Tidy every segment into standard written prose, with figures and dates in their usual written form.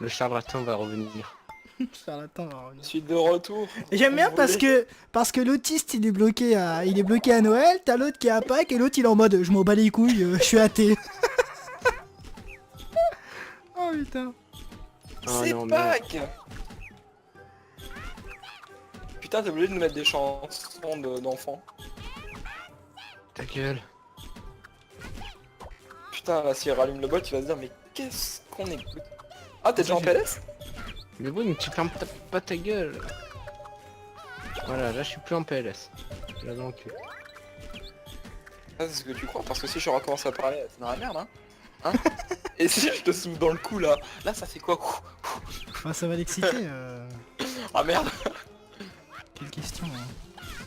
Le charlatan va revenir. Charlatan. Je suis de retour. Et j'aime bien Vous parce que l'autiste il est bloqué à Noël, t'as l'autre qui est à Pâques et l'autre il est en mode je m'en bats les couilles, je suis athée. Oh putain. Oh C'est non, merde. Pâques. Putain, t'es obligé de nous mettre des chansons d'enfants. Ta gueule. Putain, là, s'il rallume le bot, tu vas se dire, mais qu'est-ce qu'on écoute? Ah, t'es déjà en PLS? Mais oui, mais tu fermes pas ta gueule. Voilà, là je suis plus en PLS. Là dans le cul. Ah, c'est ce que tu crois, parce que si je recommence à parler, c'est dans la merde, hein? Et si je te souffle dans le cou, là ça fait quoi? Ah, ça va l'exciter. Ah merde, Quelle question.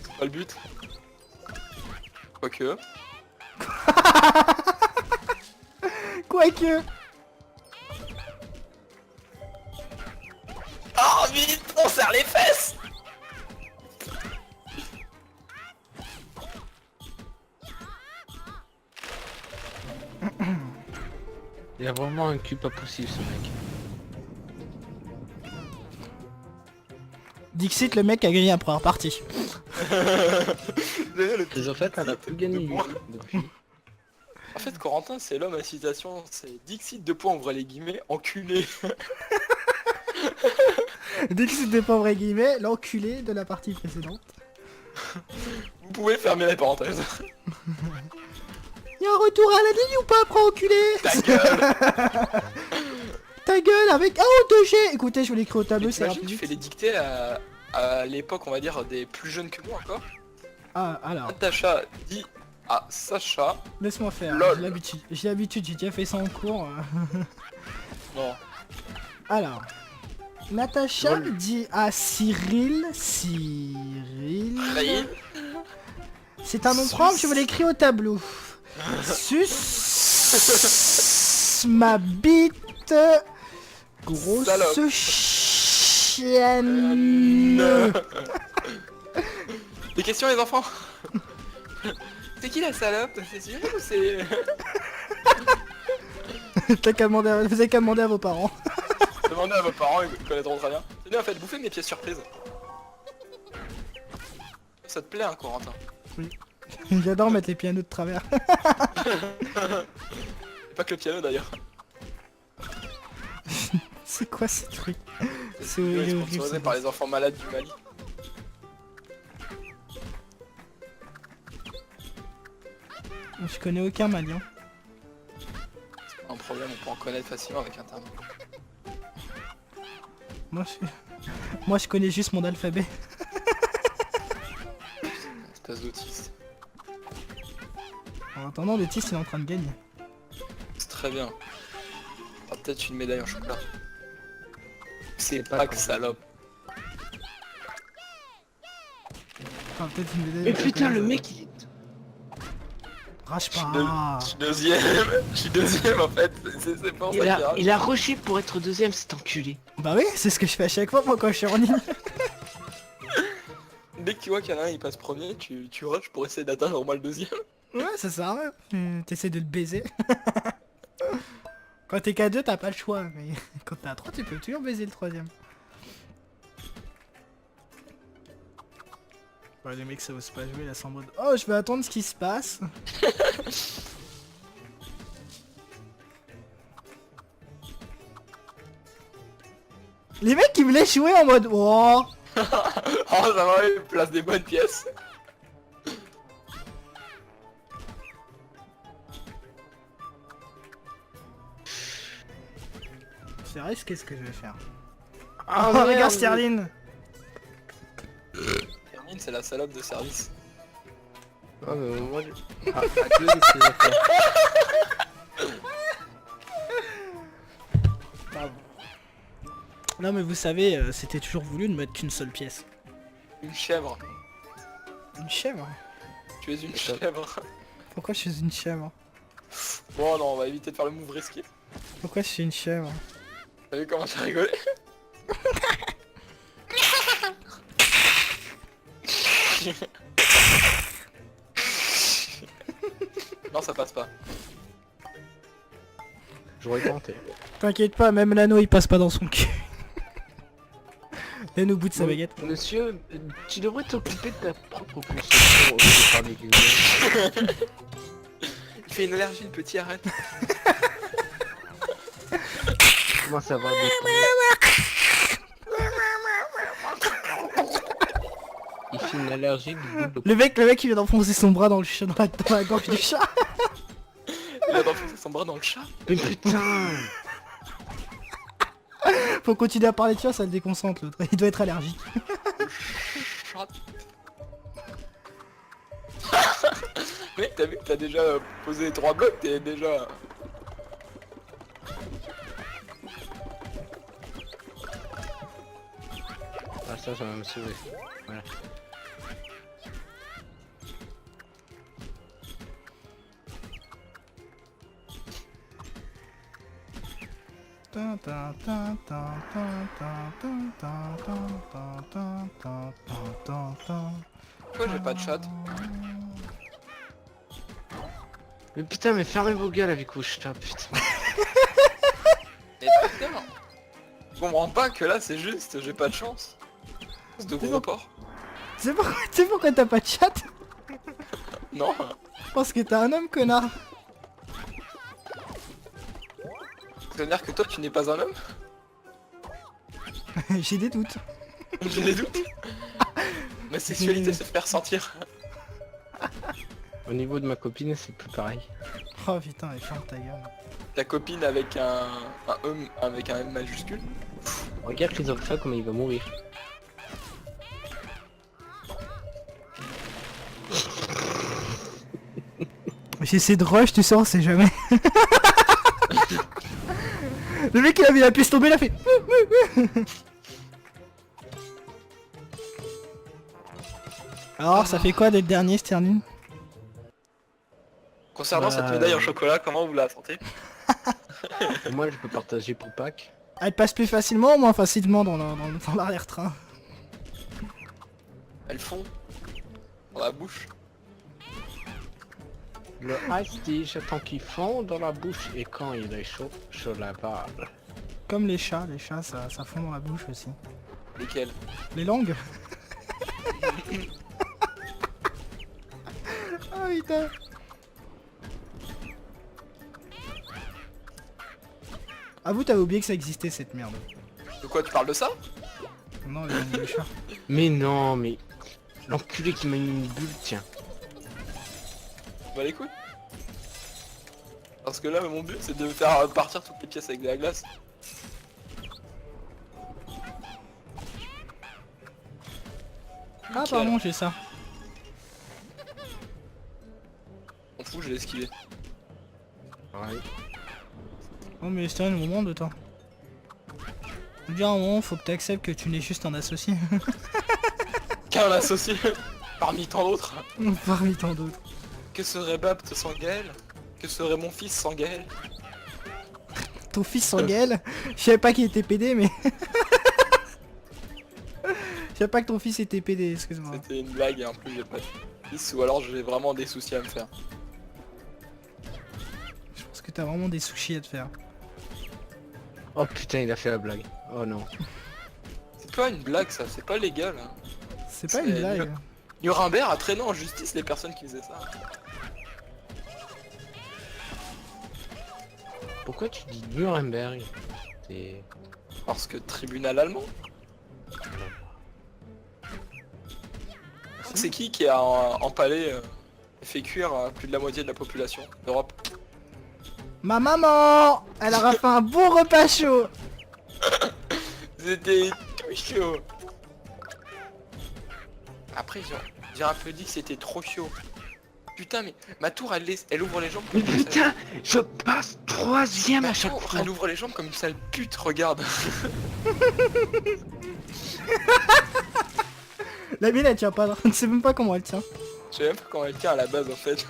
c'est pas le but. Quoique... Quoique. Oh vite, on serre les fesses. Il a vraiment un cul pas possible ce mec. Dixit, le mec a gagné la première partie. Les en fait, elle a plus gagné depuis. En fait, Corentin, c'est l'homme à citation, c'est Dixit, deux points, ouvrez les guillemets, enculé. Dixit des pauvres guillemets, l'enculé de la partie précédente. Vous pouvez fermer les parenthèses. Y'a un retour à la ligne ou pas, prends enculé? Ta gueule. Ta gueule avec un ou 2G. Écoutez, je vais l'écrire au tableau, Mais c'est t'imagines, rapide. tu fais les dictées à l'époque, on va dire, des plus jeunes que nous encore. Ah, alors, Natacha dit à Sacha, laisse-moi faire, Lol. j'ai l'habitude, j'ai déjà fait ça en cours. non, Alors, Natacha Lol. dit à Cyril, Raïl, c'est un nom propre, je vais l'écrire au tableau. Sus ma bite, grosse Salope. chienne. Des questions les enfants. C'est qui la salope? C'est Cyril ou c'est... Vous avez qu'à demander à vos parents. Demandez à vos parents, ils connaîtront très bien. Tenez, en fait, bouffez mes pièces surprises. Ça te plaît, hein, Corentin? J'adore mettre les pianos de travers. Et pas que le piano, d'ailleurs. C'est quoi ce truc? C'est Il est horrible, sponsorisé ça. par les enfants malades du Mali. Je connais aucun malien. Un problème, on peut en connaître facilement avec Internet. Moi je connais juste mon alphabet. Espèce d'autiste. En attendant, le Tis il est en train de gagner. C'est très bien. Ah, peut-être une médaille en chocolat. C'est pas pas quand que salope. Enfin, peut-être une médaille. Mais putain, le mec il est... Rage Je pas. suis deuxième. Je suis deuxième en fait. C'est pour ça qu'il rate. Il a rushé pour être deuxième, cet enculé. Bah oui, c'est ce que je fais à chaque fois moi quand je suis en ligne. Dès que tu vois qu'il y en a un, il passe premier, tu rushes pour essayer d'atteindre au moins le deuxième. Ouais, c'est ça, ouais. T'essaies de le baiser. Quand t'es qu'à 2, t'as pas le choix, mais quand t'es à 3, tu peux toujours baiser le troisième. Ouais, les mecs, ça ose pas jouer, là, c'est en mode oh, je vais attendre ce qui se passe. Les mecs, ils me laissent jouer en mode oh. Oh, ça va, il place des bonnes pièces. C'est vrai, qu'est-ce que je vais faire? Ah, Oh, regarde Sterling. Hermine, c'est la salope de service. Ah mais moi... Ah, adieu les ces affaires. Non, mais vous savez, c'était toujours voulu de mettre qu'une seule pièce. Une chèvre. Une chèvre? Tu es une chèvre. Pourquoi je suis une chèvre? Bon, non, on va éviter de faire le move risqué. Pourquoi je suis une chèvre? T'as vu comment j'ai rigolé? Non, ça passe pas. J'aurais tenté. T'inquiète pas, même l'anneau il passe pas dans son cul. L'anneau au bout de sa baguette. Monsieur, tu devrais t'occuper de ta propre consommation au lieu de parler avec les Il fait une allergie, le petit, arrête. Comment ça va des Il fait une allergie du bout de... Le mec il vient d'enfoncer son bras dans le chat, dans la gorge du chat. Il a d'enfoncer son bras dans le chat. Mais putain. Faut continuer à parler de ça, ça le déconcentre l'autre. Il doit être allergique. Chat. Mec, t'as vu que t'as déjà posé 3 blocs, t'es déjà... Ah ça va me sauver. Voilà. Pourquoi j'ai pas de chat? Mais putain, mais fermez vos gueules avec vos chats, putain. Et putain, je comprends pas que là c'est juste, j'ai pas de chance. C'est de gros porc. Tu sais pourquoi t'as pas de chat? Non. Parce que t'es un homme, connard. Ça veut dire que toi tu n'es pas un homme? J'ai des doutes. J'ai des doutes. Ma sexualité se fait ressentir. Au niveau de ma copine, c'est plus pareil. Oh putain, elle ferme ta gueule. Ta copine avec un homme avec un M majuscule. Regarde Christophe comment il va mourir. Si c'est de rush, tu sais, on sait jamais. Le mec il a mis la pièce tomber, il a fait. Alors, ça fait quoi d'être dernier, Sterling? Concernant Bah, cette médaille en chocolat, comment vous la sentez? Moi, je peux partager pour Pâques. Elle passe plus facilement ou moins facilement dans l'arrière-train? Elles fond dans la bouche. Le ice tea, j'attends qu'il fond dans la bouche et quand il est chaud, je l'avale. Comme les chats ça fond dans la bouche aussi. Lesquelles? Les langues. Ah putain. Ah vous t'avais oublié que ça existait cette merde. De quoi tu parles de ça? Non, les langues de chat. Mais non, mais... L'enculé qui m'a mis une bulle, tiens. Bah l'écoute. Parce que là mon but c'est de faire partir toutes les pièces avec de la glace. Ah Nickel. pardon, j'ai ça. On fout, je l'ai esquivé. Ouais. Oh mais c'est un moment de temps. Je veux dire, à un moment, faut que t'acceptes que tu n'es juste un associé. Qu'un associé parmi tant d'autres. Parmi tant d'autres. Que serait Bapt sans Gaël? Que serait mon fils sans Gaël? Ton fils sans Gaël. Je savais pas qu'il était PD, mais... Je savais pas que ton fils était PD, excuse-moi. C'était une blague et en plus j'ai pas de fils ou alors j'ai vraiment des soucis à me faire. Je pense que t'as vraiment des sushis à te faire. Oh putain, il a fait la blague. Oh non. C'est pas une blague ça, c'est pas légal. Hein. C'est pas une C'est blague. Nuremberg a traîné en justice les personnes qui faisaient ça. Pourquoi tu dis Nuremberg? C'est... Parce que tribunal allemand. C'est qui a empalé et fait cuire plus de la moitié de la population d'Europe? Ma maman, elle aura fait un bon repas chaud. C'était tout chaud. Après j'ai un peu dit que c'était trop chaud. Putain mais ma tour elle ouvre les jambes comme Mais une sale... putain, je passe troisième Ma à chaque tour, fois. elle ouvre les jambes comme une sale pute, regarde. La mienne elle tient pas, je ne sais même pas comment elle tient. Je sais même pas comment elle tient à la base en fait.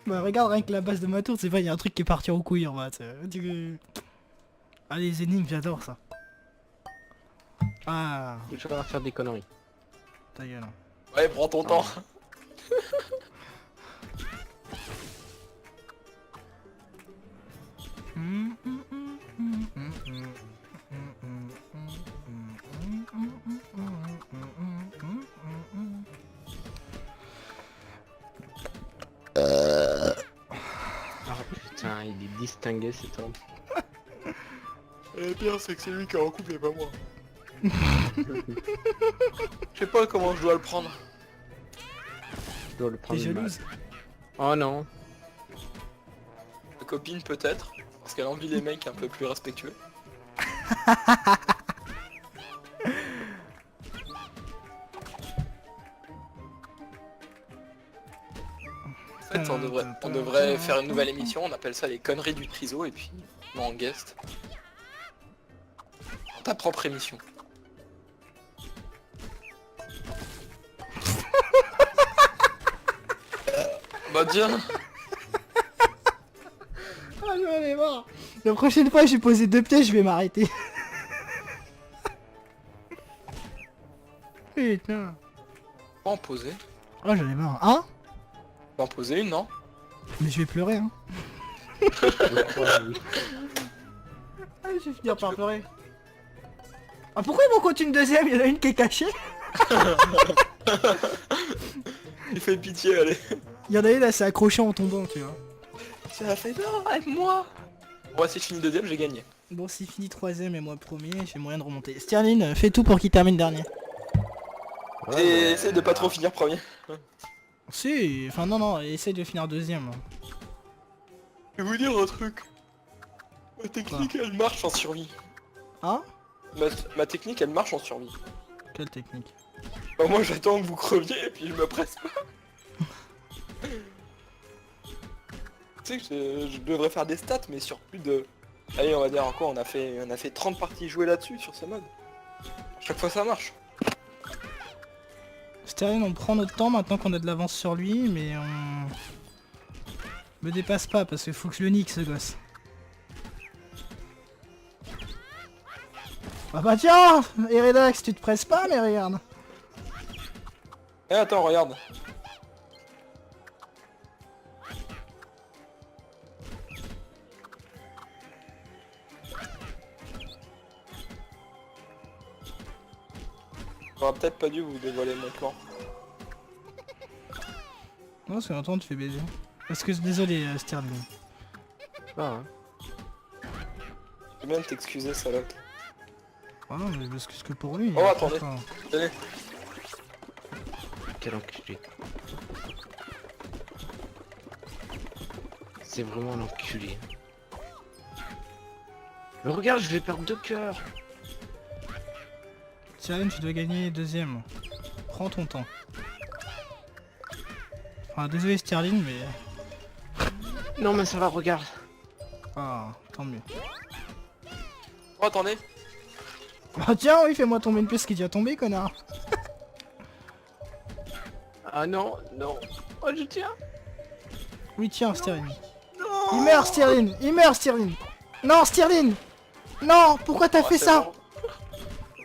Bah regarde rien que la base de ma tour, c'est pas, il y a un truc qui est parti en couille en bas. Ah les énigmes, j'adore ça. Ah, Je vais faire des conneries. ta gueule. Ouais, prends ton temps. Ah putain, il est distingué cet homme. Et le pire c'est que c'est lui qui est en couple et pas moi. Je sais pas comment je dois le prendre. Je dois le T'es prendre mal. jalouse? Oh non. Ma copine peut-être, parce qu'elle envie les mecs un peu plus respectueux. En fait, on devrait faire une nouvelle émission, on appelle ça les conneries du triso et puis moi en guest. Ta propre émission. Bah tiens. Ah j'en ai marre. La prochaine fois j'ai posé 2 pièges, je vais m'arrêter. Putain. Pas en poser. Oh j'en ai marre. Hein? Pas en poser une, non? Mais je vais pleurer hein. Ah, je vais finir par pleurer. Ah pourquoi ils m'en comptent une deuxième? Il y en a une qui est cachée. Il fait pitié, allez. Il y en a une, elle s'est accrochée en tombant, tu vois. Ça a fait non, aide-moi. Bon, si je finis deuxième, j'ai gagné. Bon, s'il finit troisième et moi premier, j'ai moyen de remonter. Sterling, fais tout pour qu'il termine dernier. Et essaye de pas trop finir premier. Si, enfin non, essaye de finir deuxième. Je vais vous dire un truc. Ma technique, elle marche en survie. Hein? Ma technique, elle marche en survie. Quelle technique? Bah moi, j'attends que vous creviez et puis je me presse pas. Tu sais que je devrais faire des stats, mais sur plus de... Allez, on va dire encore, on a fait 30 parties jouées là-dessus, sur ce mode. Chaque fois, ça marche. Sterling, on prend notre temps maintenant qu'on a de l'avance sur lui, mais on... Me dépasse pas, parce qu'il faut que je le nique, ce gosse. Ah bah tiens, Eredax, tu te presses pas, mais regarde. Eh, attends, regarde. J'aurais peut-être pas dû vous dévoiler mon plan. Non, parce que longtemps tu fais baiser. Parce que désolé, Sterling. Ah, hein. Je vais bien t'excuser, salope. Ah non, mais je m'excuse que pour lui. Oh, attendez. Enfin, Tenez. Quel enculé. C'est vraiment un enculé. Mais regarde, je vais perdre 2 cœurs. Sterling, tu dois gagner deuxième. Prends ton temps. Enfin, désolé Sterling, mais... Non mais ça va, regarde. Ah, tant mieux. Oh, attendez. Ah tiens, oui, fais-moi tomber une pièce qui est déjà tombée, connard. Ah non, non. Oh, je tiens. Oui, tiens, Sterling. Non. Il meurt, Sterling. Il meurt, Sterling. Non, Sterling. Non, pourquoi t'as Oh, fait c'est ça? bon.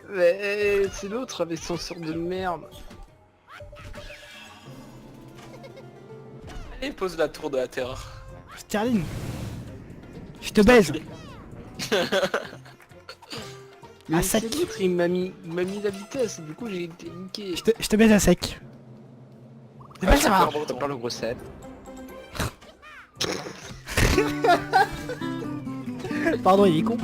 Mais c'est l'autre avec son sort de merde. Allez, pose la tour de la terreur. Sterling. Je te baise. Mais À c'est sec. l'autre, il m'a mis la vitesse, du coup j'ai été niqué. Je te baise à sec. C'est pas ça va. T'as pas le gros sel. Pardon, il est con.